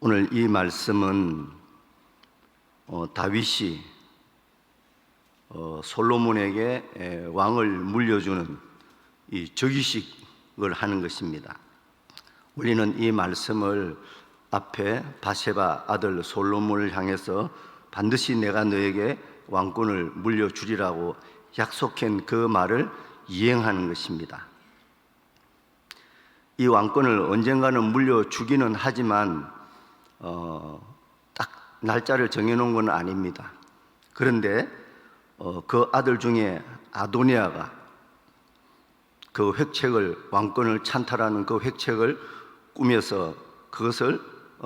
오늘 이 말씀은 다윗이 솔로몬에게 왕을 물려주는 이 즉위식을 하는 것입니다. 우리는 이 말씀을 앞에 바세바 아들 솔로몬을 향해서 반드시 내가 너에게 왕권을 물려주리라고 약속한 그 말을 이행하는 것입니다. 이 왕권을 언젠가는 물려주기는 하지만 딱 날짜를 정해놓은 건 아닙니다. 그런데 그 아들 중에 아도니아가 그 획책을, 왕권을 찬탈하는 그 획책을 꾸며서 그것을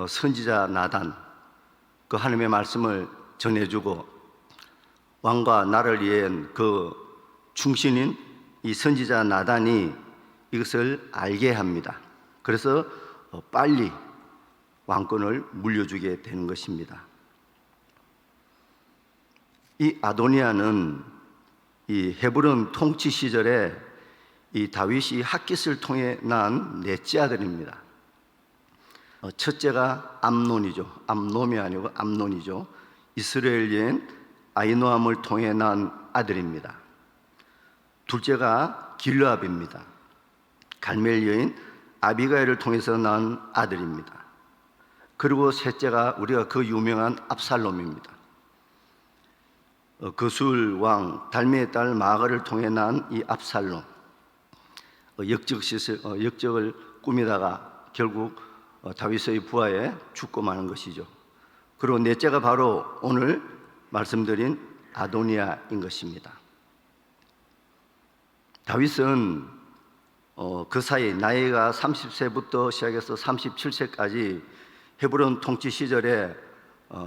선지자 나단, 그 하나님의 말씀을 전해주고 왕과 나를 위한 그 충신인 이 선지자 나단이 이것을 알게 합니다. 그래서 빨리 왕권을 물려주게 되는 것입니다. 이 아도니아는 이 헤브론 통치 시절에 이 다윗이 핫깃을 통해 낳은 넷째 아들입니다. 첫째가 암논이죠. 암놈이 아니고 암논이죠. 이스라엘 여인 아히노암을 통해 낳은 아들입니다. 둘째가 길르압입니다. 갈멜 여인 아비가일을 통해서 낳은 아들입니다. 그리고 셋째가 우리가 그 유명한 압살롬입니다. 거술 왕 달메의 딸 마아가를 통해 낳은 이 압살롬, 역적을 꾸미다가 결국 다윗의 부하에 죽고 마는 것이죠. 그리고 넷째가 바로 오늘 말씀드린 아도니아인 것입니다. 다윗은 그 사이 나이가 30세부터 시작해서 37세까지 헤브론 통치 시절에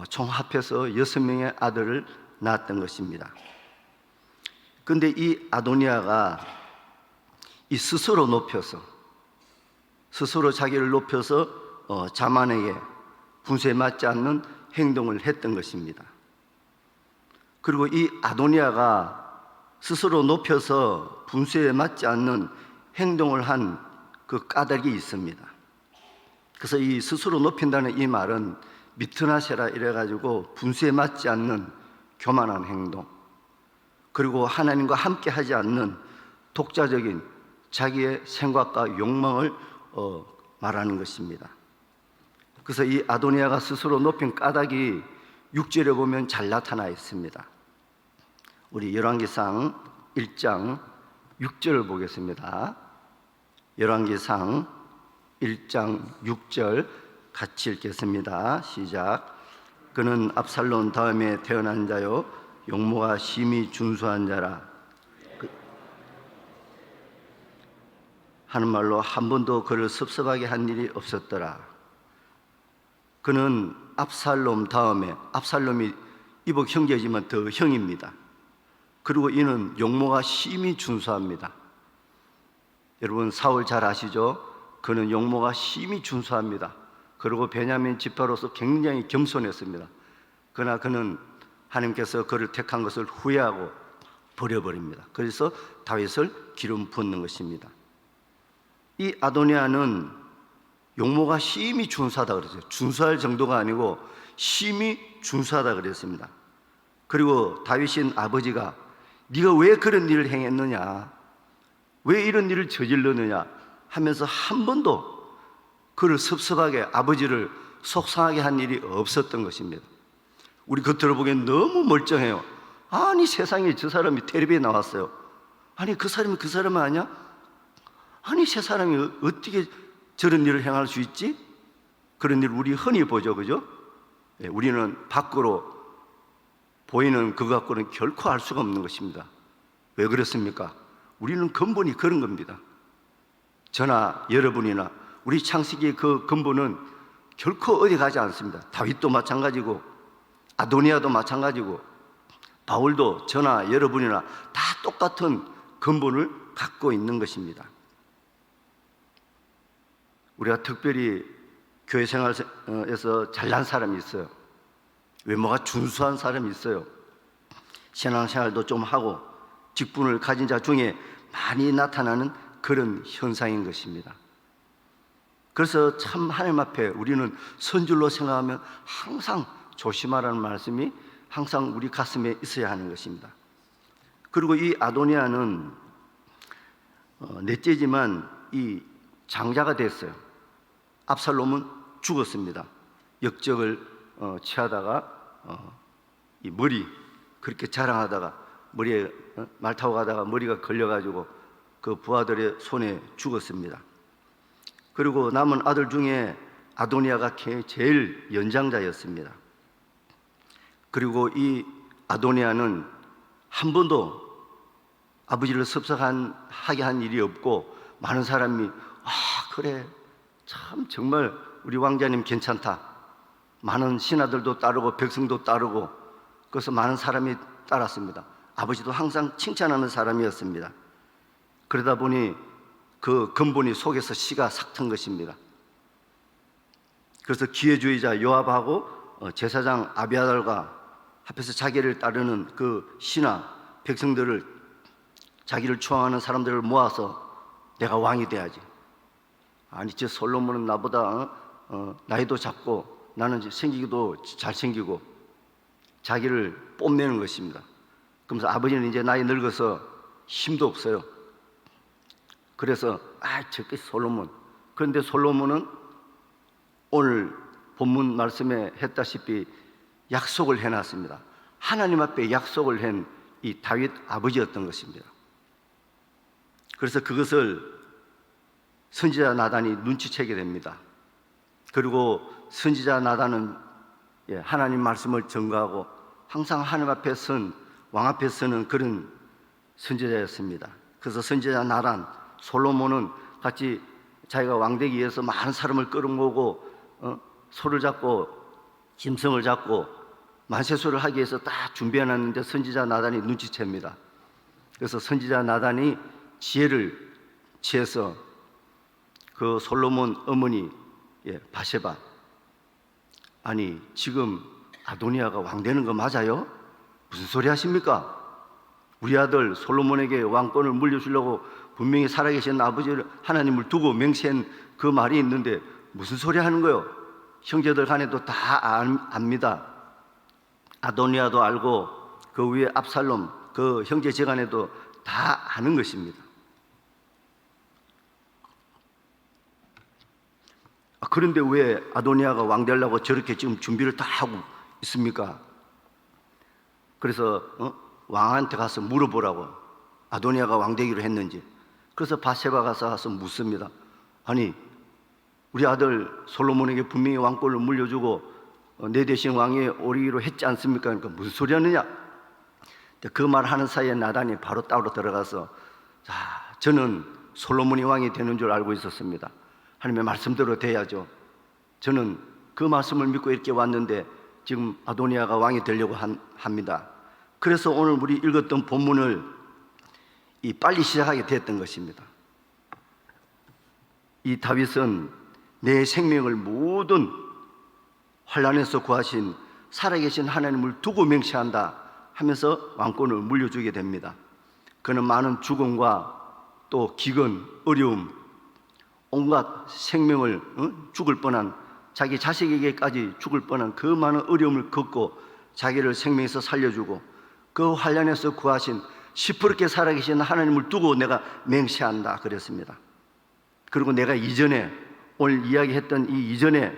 총 합해서 6명의 아들을 낳았던 것입니다. 그런데 이 아도니아가 스스로 자기를 높여서 자만에게 분수에 맞지 않는 행동을 했던 것입니다. 그리고 이 아도니아가 스스로 높여서 분수에 맞지 않는 행동을 한 그 까닭이 있습니다. 그래서 이 스스로 높인다는 이 말은 미트나세라 이래가지고 분수에 맞지 않는 교만한 행동, 그리고 하나님과 함께 하지 않는 독자적인 자기의 생각과 욕망을 말하는 것입니다. 그래서 이 아도니아가 스스로 높인 까닭이 6절에 보면 잘 나타나 있습니다. 우리 열왕기상 1장 6절을 보겠습니다. 열왕기상 1장 6절 같이 읽겠습니다. 시작. 그는 압살롬 다음에 태어난 자요 용모가 심히 준수한 자라. 하는 말로 한 번도 그를 섭섭하게 한 일이 없었더라. 그는 압살롬 다음에, 압살롬이 이복 형제지만 더 형입니다. 그리고 이는 용모가 심히 준수합니다. 여러분 사울 잘 아시죠? 그는 용모가 심히 준수합니다. 그리고 베냐민 지파로서 굉장히 겸손했습니다. 그러나 그는 하나님께서 그를 택한 것을 후회하고 버려버립니다. 그래서 다윗을 기름 붓는 것입니다. 이 아도니아는 용모가 심히 준수하다 그랬어요. 준수할 정도가 아니고 심히 준수하다 그랬습니다. 그리고 다윗인 아버지가 네가 왜 그런 일을 행했느냐, 왜 이런 일을 저질렀느냐 하면서 한 번도 그를 섭섭하게, 아버지를 속상하게 한 일이 없었던 것입니다. 우리 겉으로 보기엔 너무 멀쩡해요. 아니 세상에 저 사람이 텔레비에 나왔어요. 아니 그 사람이 그 사람 아니야? 아니 저 사람이 어떻게 저런 일을 행할 수 있지? 그런 일 우리 흔히 보죠, 그죠? 우리는 밖으로 보이는 그 갖고는 결코 알 수가 없는 것입니다. 왜 그렇습니까? 우리는 근본이 그런 겁니다. 저나 여러분이나 우리 창세기의 그 근본은 결코 어디 가지 않습니다. 다윗도 마찬가지고 아도니아도 마찬가지고 바울도 저나 여러분이나 다 똑같은 근본을 갖고 있는 것입니다. 우리가 특별히 교회 생활에서 잘난 사람이 있어요. 외모가 준수한 사람이 있어요. 신앙생활도 좀 하고 직분을 가진 자 중에 많이 나타나는 그런 현상인 것입니다. 그래서 참 하나님 앞에 우리는 선줄로 생각하면 항상 조심하라는 말씀이 항상 우리 가슴에 있어야 하는 것입니다. 그리고 이 아도니아는 넷째지만 이 장자가 됐어요. 압살롬은 죽었습니다. 역적을 취하다가 이 머리 그렇게 자랑하다가 머리에 말 타고 가다가 머리가 걸려가지고 그 부하들의 손에 죽었습니다. 그리고 남은 아들 중에 아도니아가 제일 연장자였습니다. 그리고 이 아도니아는 한 번도 아버지를 섭섭하게 한 일이 없고 많은 사람이 그래 참 정말 우리 왕자님 괜찮다. 많은 신하들도 따르고 백성도 따르고 그래서 많은 사람이 따랐습니다. 아버지도 항상 칭찬하는 사람이었습니다. 그러다 보니 그 근본이 속에서 씨가 삭 튼 것입니다. 그래서 기회주의자 요압하고 제사장 아비아달과 합해서 자기를 따르는 그 신하 백성들을 자기를 추앙하는 사람들을 모아서 내가 왕이 돼야지. 아니 저 솔로몬은 나보다 나이도 작고 나는 생기기도 잘생기고 자기를 뽐내는 것입니다. 그러면서 아버지는 이제 나이 늙어서 힘도 없어요. 그래서 저게 솔로몬. 그런데 솔로몬은 오늘 본문 말씀에 했다시피 약속을 해놨습니다. 하나님 앞에 약속을 한 이 다윗 아버지였던 것입니다. 그래서 그것을 선지자 나단이 눈치채게 됩니다. 그리고 선지자 나단은 하나님 말씀을 전가하고 항상 하나님 앞에 왕 앞에 서는 그런 선지자였습니다. 그래서 선지자 나단 솔로몬은 같이 자기가 왕되기 위해서 많은 사람을 끌어모으고 소를 잡고 짐승을 잡고 만세수를 하기 위해서 다 준비해놨는데 선지자 나단이 눈치챕니다. 그래서 선지자 나단이 지혜를 취해서 그 솔로몬 어머니 바세바, 아니 지금 아도니아가 왕 되는 거 맞아요? 무슨 소리 하십니까? 우리 아들 솔로몬에게 왕권을 물려주려고 분명히 살아계신 아버지를 하나님을 두고 맹세한 그 말이 있는데 무슨 소리 하는 거요? 형제들 간에도 다 압니다. 아도니아도 알고 그 위에 압살롬 그 형제 지간에도 다 아는 것입니다. 그런데 왜 아도니아가 왕 되려고 저렇게 지금 준비를 다 하고 있습니까? 그래서 왕한테 가서 물어보라고, 아도니아가 왕 되기로 했는지. 그래서 바세바 가서 묻습니다. 아니 우리 아들 솔로몬에게 분명히 왕권을 물려주고 내 대신 왕위에 오르기로 했지 않습니까? 그러니까 무슨 소리 하느냐? 그 말 하는 사이에 나단이 바로 따로 들어가서 저는 솔로몬이 왕이 되는 줄 알고 있었습니다. 하나님의 말씀대로 돼야죠. 저는 그 말씀을 믿고 이렇게 왔는데 지금 아도니아가 왕이 되려고 합니다. 그래서 오늘 우리 읽었던 본문을 빨리 시작하게 됐던 것입니다. 이 다윗은 내 생명을 모든 환난에서 구하신 살아계신 하나님을 두고 맹세한다 하면서 왕권을 물려주게 됩니다. 그는 많은 죽음과 또 기근, 어려움, 온갖 생명을 죽을 뻔한 자기 자식에게까지 죽을 뻔한 그 많은 어려움을 겪고 자기를 생명에서 살려주고 그 환난에서 구하신 시퍼렇게 살아계신 하나님을 두고 내가 맹세한다 그랬습니다. 그리고 내가 이전에 오늘 이야기했던 이 이전에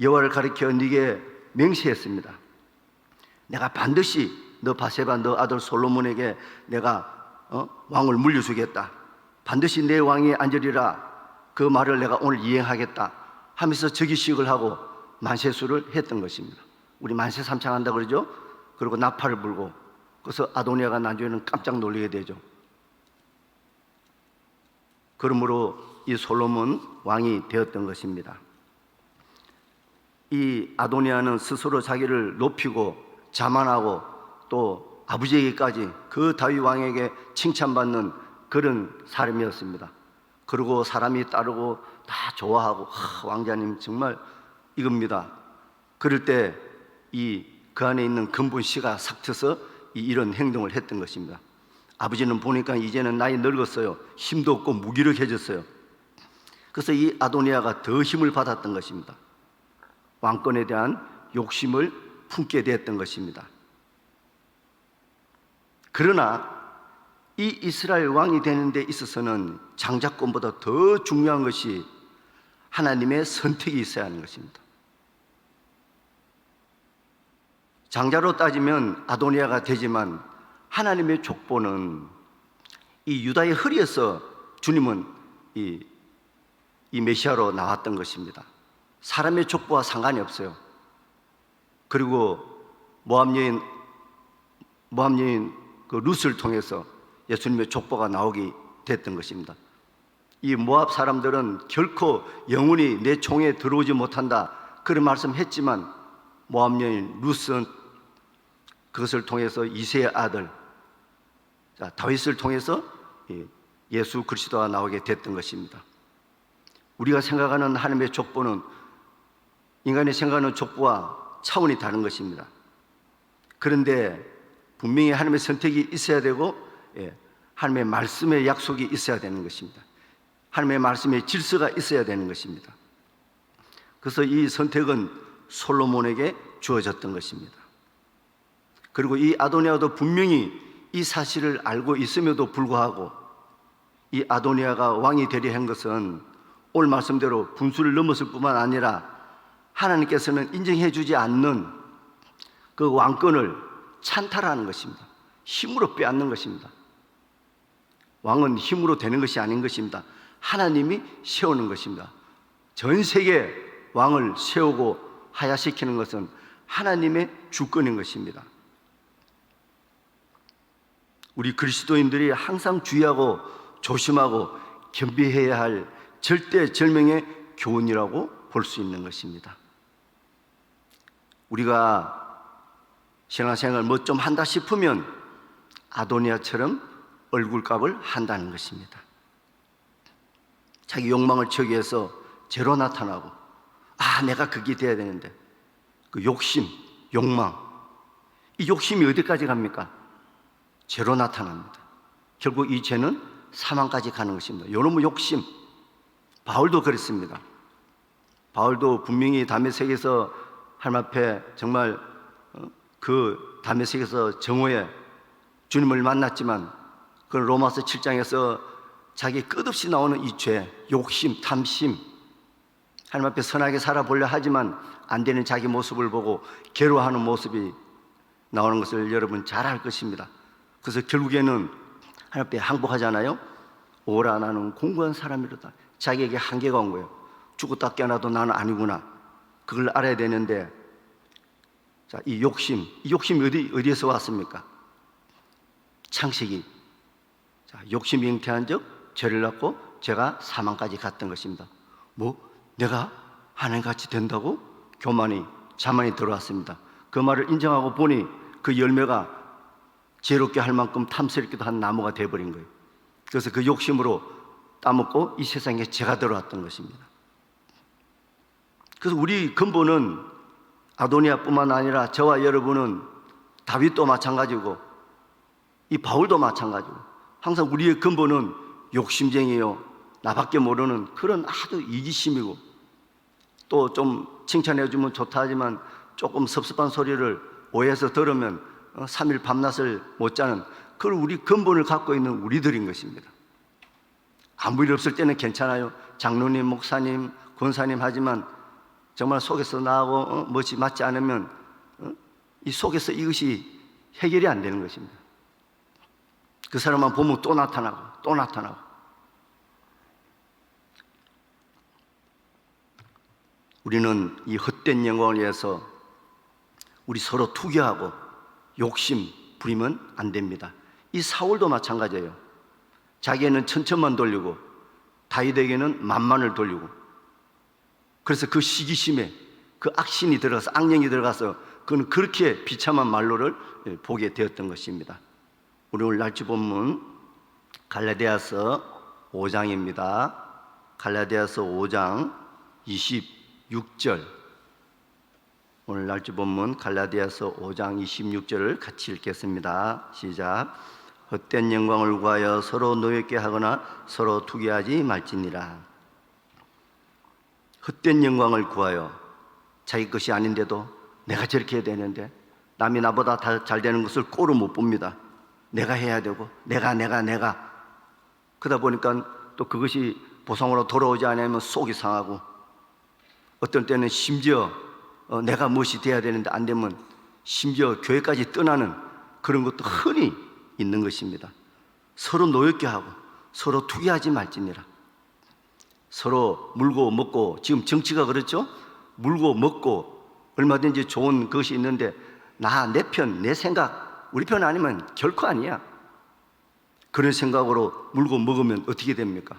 여호와를 가리켜 네게 맹세했습니다. 내가 반드시 너 바세바 너 아들 솔로몬에게 내가 왕을 물려주겠다. 반드시 내 왕위에 앉으리라. 그 말을 내가 오늘 이행하겠다 하면서 즉위식을 하고 만세수를 했던 것입니다. 우리 만세 삼창한다 그러죠. 그리고 나팔을 불고 그래서 아도니아가 나중에는 깜짝 놀라게 되죠. 그러므로 이 솔로몬 왕이 되었던 것입니다. 이 아도니아는 스스로 자기를 높이고 자만하고 또 아버지에게까지 그 다윗 왕에게 칭찬받는 그런 사람이었습니다. 그리고 사람이 따르고 다 좋아하고 왕자님 정말 이겁니다. 그럴 때 그 안에 있는 근본 씨가 삭 트서 이런 행동을 했던 것입니다. 아버지는 보니까 이제는 나이 늙었어요. 힘도 없고 무기력해졌어요. 그래서 이 아도니아가 더 힘을 받았던 것입니다. 왕권에 대한 욕심을 품게 되었던 것입니다. 그러나 이 이스라엘 왕이 되는 데 있어서는 장자권보다 더 중요한 것이 하나님의 선택이 있어야 하는 것입니다. 장자로 따지면 아도니아가 되지만 하나님의 족보는 이 유다의 허리에서 주님은 이 메시아로 나왔던 것입니다. 사람의 족보와 상관이 없어요. 그리고 모압 여인 그 룻을 통해서 예수님의 족보가 나오게 됐던 것입니다. 이 모압 사람들은 결코 영원히 내 총에 들어오지 못한다 그런 말씀했지만 모압 여인 룻은 그것을 통해서 이새의 아들 다윗을 통해서 예수 그리스도가 나오게 됐던 것입니다. 우리가 생각하는 하나님의 족보는 인간이 생각하는 족보와 차원이 다른 것입니다. 그런데 분명히 하나님의 선택이 있어야 되고 하나님의 말씀의 약속이 있어야 되는 것입니다. 하나님의 말씀의 질서가 있어야 되는 것입니다. 그래서 이 선택은 솔로몬에게 주어졌던 것입니다. 그리고 이 아도니아도 분명히 이 사실을 알고 있음에도 불구하고 이 아도니아가 왕이 되려 한 것은 오늘 말씀대로 분수를 넘었을 뿐만 아니라 하나님께서는 인정해 주지 않는 그 왕권을 찬탈하는 것입니다. 힘으로 빼앗는 것입니다. 왕은 힘으로 되는 것이 아닌 것입니다. 하나님이 세우는 것입니다. 전 세계 왕을 세우고 하야시키는 것은 하나님의 주권인 것입니다. 우리 그리스도인들이 항상 주의하고 조심하고 겸비해야 할 절대절명의 교훈이라고 볼 수 있는 것입니다. 우리가 신앙생활 뭐 좀 한다 싶으면 아도니아처럼 얼굴값을 한다는 것입니다. 자기 욕망을 채우기 위해서 죄로 나타나고 내가 그게 돼야 되는데 그 욕심, 욕망 이 욕심이 어디까지 갑니까? 죄로 나타납니다. 결국 이 죄는 사망까지 가는 것입니다. 요놈의 욕심 바울도 그랬습니다. 바울도 분명히 다메섹에서 하나님 앞에 정말 그 다메섹에서 정오에 주님을 만났지만 그 로마서 7장에서 자기 끝없이 나오는 이 죄, 욕심, 탐심 하나님 앞에 선하게 살아보려 하지만 안 되는 자기 모습을 보고 괴로워하는 모습이 나오는 것을 여러분 잘 알 것입니다. 그래서 결국에는 하나님 앞에 항복하잖아요. 오라 나는 공고한 사람이로다. 자기에게 한계가 온 거예요. 죽었다 깨어나도 나는 아니구나. 그걸 알아야 되는데 자, 이 욕심이 어디에서 왔습니까? 창세기. 자, 욕심이 잉태한 적 죄를 낳고 죄가 사망까지 갔던 것입니다. 내가 하나님같이 된다고? 교만이 자만이 들어왔습니다. 그 말을 인정하고 보니 그 열매가 죄롭게 할 만큼 탐스럽기도 한 나무가 되어버린 거예요. 그래서 그 욕심으로 따먹고 이 세상에 죄가 들어왔던 것입니다. 그래서 우리 근본은 아도니아뿐만 아니라 저와 여러분은 다윗도 마찬가지고 이 바울도 마찬가지고 항상 우리의 근본은 욕심쟁이요 나밖에 모르는 그런 아주 이기심이고 또 좀 칭찬해주면 좋다 하지만 조금 섭섭한 소리를 오해해서 들으면 3일 밤낮을 못 자는 그런 우리 근본을 갖고 있는 우리들인 것입니다. 아무 일 없을 때는 괜찮아요. 장로님, 목사님, 권사님 하지만 정말 속에서 나하고 멋이 맞지 않으면 이 속에서 이것이 해결이 안 되는 것입니다. 그 사람만 보면 또 나타나고 또 나타나고 우리는 이 헛된 영광을 위해서 우리 서로 투기하고 욕심 부리면 안 됩니다. 이 사울도 마찬가지예요. 자기에는 천천만 돌리고 다윗에게는 만만을 돌리고 그래서 그 시기심에 그 악신이 들어가서 악령이 들어가서 그는 그렇게 비참한 말로를 보게 되었던 것입니다. 우리 오늘 날짜 본문 갈라디아서 5장입니다. 갈라디아서 5장 26절 오늘 날짜 본문 갈라디아서 5장 26절을 같이 읽겠습니다. 시작. 헛된 영광을 구하여 서로 노엽게 하거나 서로 투기하지 말지니라. 헛된 영광을 구하여 자기 것이 아닌데도 내가 저렇게 해야 되는데 남이 나보다 다 잘 되는 것을 꼴을 못 봅니다. 내가 해야 되고 내가 그러다 보니까 또 그것이 보상으로 돌아오지 않으면 속이 상하고 어떤 때는 심지어 내가 무엇이 돼야 되는데 안 되면 심지어 교회까지 떠나는 그런 것도 흔히 있는 것입니다. 서로 노엽게 하고 서로 투기하지 말지니라. 서로 물고 먹고, 지금 정치가 그렇죠? 물고 먹고 얼마든지 좋은 것이 있는데 내 편, 내 생각, 우리 편 아니면 결코 아니야. 그런 생각으로 물고 먹으면 어떻게 됩니까?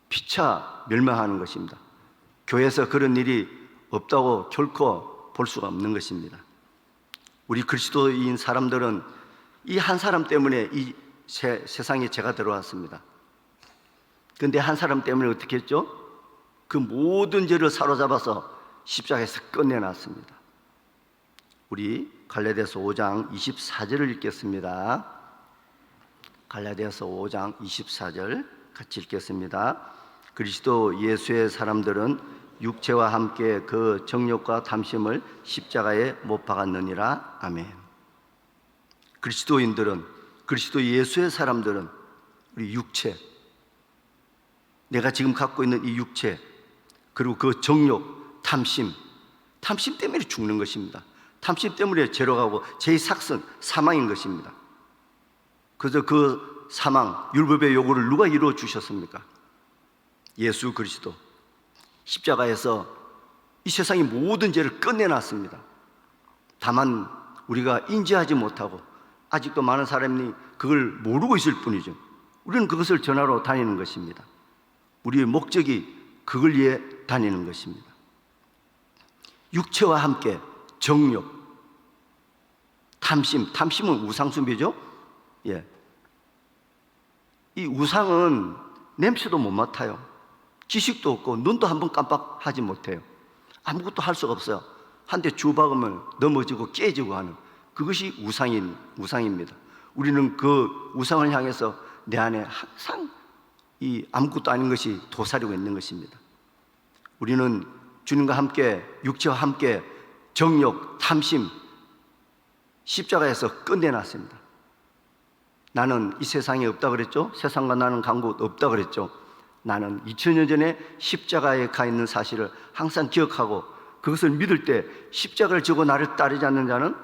피차 멸망하는 것입니다. 교회에서 그런 일이 없다고 결코 볼 수가 없는 것입니다. 우리 그리스도인 사람들은 이 한 사람 때문에 이 세상에 죄가 들어왔습니다. 그런데 한 사람 때문에 어떻게 했죠? 그 모든 죄를 사로잡아서 십자가에서 끝내놨습니다. 우리 갈라디아서 5장 24절을 읽겠습니다. 갈라디아서 5장 24절 같이 읽겠습니다. 그리스도 예수의 사람들은 육체와 함께 그 정욕과 탐심을 십자가에 못 박았느니라. 아멘. 그리스도인들은, 그리스도 예수의 사람들은 우리 육체, 내가 지금 갖고 있는 이 육체, 그리고 그 정욕, 탐심 때문에 죽는 것입니다. 탐심 때문에 죄로 가고 죄의 삭선, 사망인 것입니다. 그래서 그 사망, 율법의 요구를 누가 이루어 주셨습니까? 예수 그리스도. 십자가에서 이 세상의 모든 죄를 끝내놨습니다. 다만 우리가 인지하지 못하고 아직도 많은 사람이 그걸 모르고 있을 뿐이죠. 우리는 그것을 전하러 다니는 것입니다. 우리의 목적이 그걸 위해 다니는 것입니다. 육체와 함께 정욕, 탐심은 우상숭배죠. 예. 이 우상은 냄새도 못 맡아요. 지식도 없고 눈도 한번 깜빡하지 못해요. 아무것도 할 수가 없어요. 한 대 주박으면 넘어지고 깨지고 하는 그것이 우상입니다. 우리는 그 우상을 향해서 내 안에 항상 이 아무것도 아닌 것이 도사리고 있는 것입니다. 우리는 주님과 함께, 육체와 함께 정욕, 탐심 십자가에서 끝내놨습니다. 나는 이 세상에 없다 그랬죠? 세상과 나는 간곳 없다 그랬죠? 나는 2000년 전에 십자가에 가 있는 사실을 항상 기억하고 그것을 믿을 때 십자가를 지고 나를 따르지 않는 자는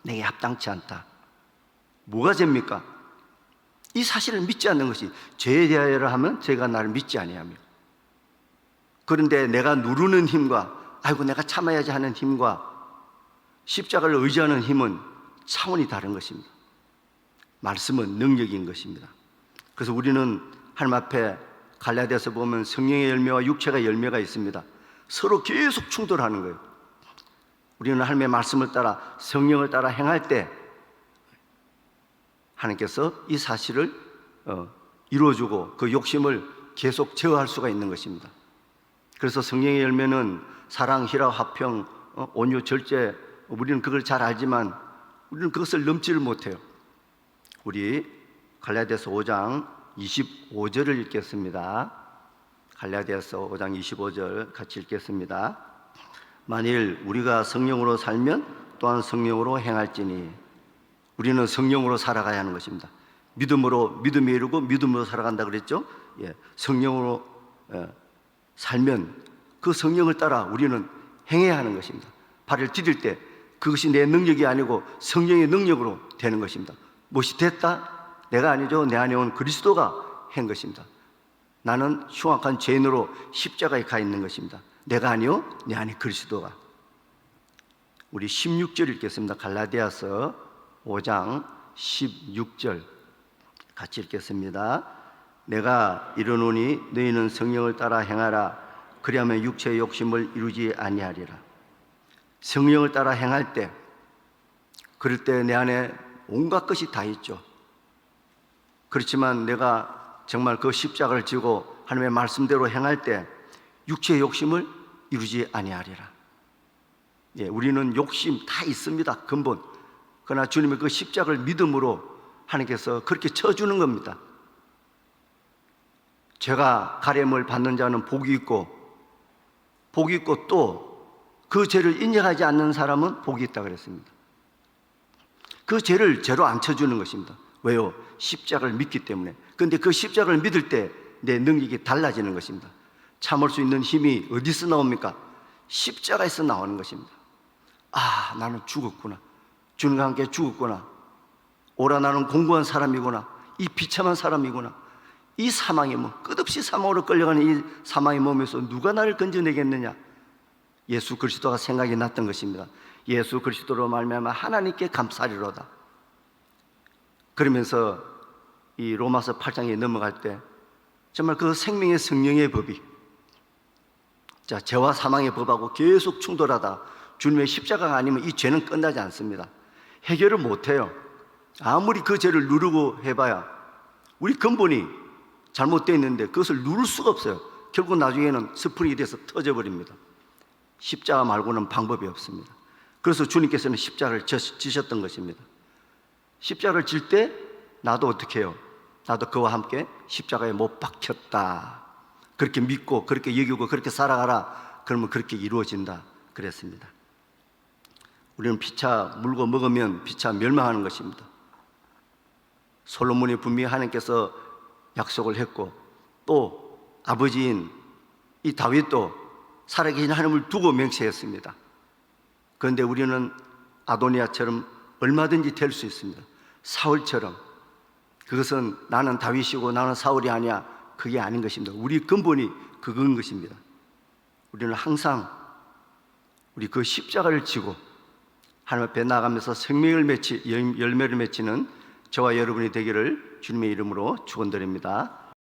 내게 합당치 않다. 뭐가 죄입니까? 이 사실을 믿지 않는 것이 죄에 대하여라 하면 죄가 나를 믿지 아니하며, 그런데 내가 누르는 힘과 아이고 내가 참아야지 하는 힘과 십자가를 의지하는 힘은 차원이 다른 것입니다. 말씀은 능력인 것입니다. 그래서 우리는 하나님 앞에 갈라디아서 보면 성령의 열매와 육체가 열매가 있습니다. 서로 계속 충돌하는 거예요. 우리는 하나님의 말씀을 따라 성령을 따라 행할 때 하나님께서 이 사실을 이루어주고 그 욕심을 계속 제어할 수가 있는 것입니다. 그래서 성령의 열매는 사랑, 희락, 화평, 온유, 절제, 우리는 그걸 잘 알지만 우리는 그것을 넘지를 못해요. 우리 갈라디아서 5장 25절을 읽겠습니다. 갈라디아서 5장 25절 같이 읽겠습니다. 만일 우리가 성령으로 살면 또한 성령으로 행할지니. 우리는 성령으로 살아가야 하는 것입니다. 믿음이 이루고 믿음으로 살아간다 그랬죠? 예, 성령으로 살면 그 성령을 따라 우리는 행해야 하는 것입니다. 발을 디딜 때 그것이 내 능력이 아니고 성령의 능력으로 되는 것입니다. 무엇이 됐다? 내가 아니죠. 내 안에 온 그리스도가 한 것입니다. 나는 흉악한 죄인으로 십자가에 가 있는 것입니다. 내가 아니요, 내 안에 그리스도가. 우리 16절 읽겠습니다. 갈라디아서 5장 16절 같이 읽겠습니다. 내가 이르노니 너희는 성령을 따라 행하라. 그리하면 육체의 욕심을 이루지 아니하리라. 성령을 따라 행할 때, 그럴 때 내 안에 온갖 것이 다 있죠. 그렇지만 내가 정말 그 십자가를 지고 하나님의 말씀대로 행할 때 육체의 욕심을 이루지 아니하리라. 예, 우리는 욕심 다 있습니다. 근본. 그러나 주님의 그 십자가를 믿음으로 하나님께서 그렇게 쳐주는 겁니다. 죄가 가림을 받는 자는 복이 있고 복이 있고 또 그 죄를 인정하지 않는 사람은 복이 있다 그랬습니다. 그 죄를 죄로 안 쳐주는 것입니다. 왜요? 십자가를 믿기 때문에. 그런데 그 십자가를 믿을 때 내 능력이 달라지는 것입니다. 참을 수 있는 힘이 어디서 나옵니까? 십자가에서 나오는 것입니다. 아, 나는 죽었구나. 주님과 함께 죽었구나. 오라, 나는 공고한 사람이구나. 이 비참한 사람이구나. 이 사망의 몸, 끝없이 사망으로 끌려가는 이 사망의 몸에서 누가 나를 건져내겠느냐? 예수 그리스도가 생각이 났던 것입니다. 예수 그리스도로 말미암아 하나님께 감사리로다. 그러면서 이 로마서 8장에 넘어갈 때 정말 그 생명의 성령의 법이, 자, 죄와 사망의 법하고 계속 충돌하다 주님의 십자가가 아니면 이 죄는 끝나지 않습니다. 해결을 못해요. 아무리 그 죄를 누르고 해봐야 우리 근본이 잘못되어 있는데 그것을 누를 수가 없어요. 결국 나중에는 스프링이 돼서 터져버립니다. 십자가 말고는 방법이 없습니다. 그래서 주님께서는 십자가를 지셨던 것입니다. 십자가를 질 때 나도 어떻게 해요? 나도 그와 함께 십자가에 못 박혔다. 그렇게 믿고 그렇게 여기고 그렇게 살아가라. 그러면 그렇게 이루어진다 그랬습니다. 우리는 피차 물고 먹으면 피차 멸망하는 것입니다. 솔로몬이 분명히 하나님께서 약속을 했고 또 아버지인 이 다윗도 살아계신 하나님을 두고 맹세했습니다. 그런데 우리는 아도니아처럼 얼마든지 될 수 있습니다. 사울처럼. 그것은 나는 다윗이고 나는 사울이 아니야. 그게 아닌 것입니다. 우리 근본이 그건 것입니다. 우리는 항상 우리 그 십자가를 지고 하나님 앞에 나가면서 열매를 맺히는 저와 여러분이 되기를 주님의 이름으로 축원드립니다.